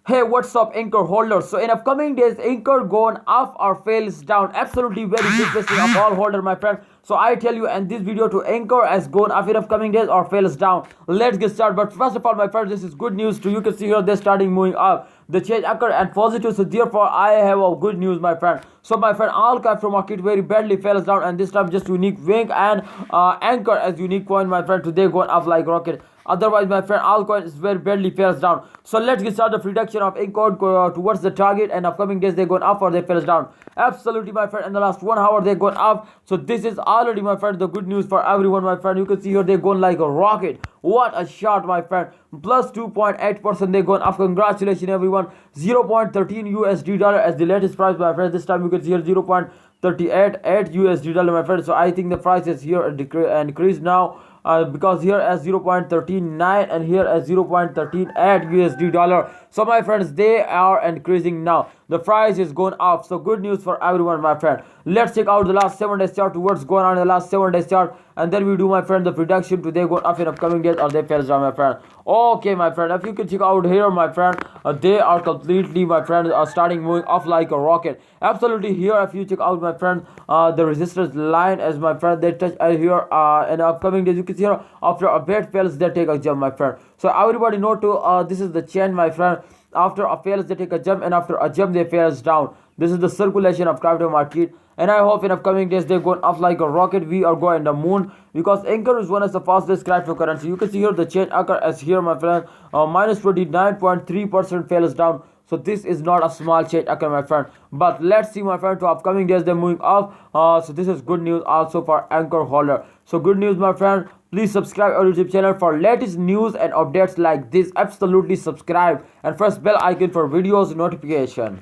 Hey, what's up, Anchor holders? So in upcoming days, Anchor going up or fails down. Absolutely very big question of all holder, my friend. So I tell you in this video to Anchor as going up in upcoming days or fails down. Let's get started. But first of all, my friend, this is good news too. You can see here they're starting moving up. The change occurred and positive. So therefore, I have a good news, my friend. So my friend, all crypto market very badly fails down, and this time just unique wing and Anchor as unique coin, my friend. Today going up like rocket. Otherwise, my friend, all coins very badly fails down. So let's get started the prediction of Ankr towards the target, and upcoming days they're going up or they fails down. Absolutely, my friend. In the last 1 hour they're going up. So this is already, my friend, the good news for everyone, my friend. You can see here they're going like a rocket. What a shot, my friend. Plus 2.8% they're going up. Congratulations, everyone. 0.13 USD dollar as the latest price, my friend. This time you can see here 0.38 USD dollar, my friend. So I think the price is here increased now. Because here as 0.139 and here as 0.138 USD dollar. So my friends, they are increasing now. The price is going up. So good news for everyone, my friend. Let's check out the last 7 days chart, what's going on in the last 7 days chart, and then we do, my friend, the prediction today going up in upcoming days or they fail down, my friend. Okay, my friend, if you can check out here, my friend, they are completely, my friend, starting moving off like a rocket. Absolutely here, if you check out, my friend, the resistance line as, my friend, they touch here in the upcoming days. You can see here after a bad fails they take a jump, my friend. So everybody know to this is the chain, my friend. After a fails they take a jump, and after a jump they fails down. This is the circulation of crypto market, and I hope in upcoming days they're going up like a rocket. We are going the moon because Anchor is one of the fastest cryptocurrency. You can see here the chain occur as here, my friend, minus 29.3% fails down. So this is not a small change, okay, my friend. But let's see, my friend, to upcoming days they're moving up. So this is good news also for Anchor holder. So good news, my friend. Please subscribe our YouTube channel for latest news and updates like this. Absolutely subscribe and press bell icon for videos notification.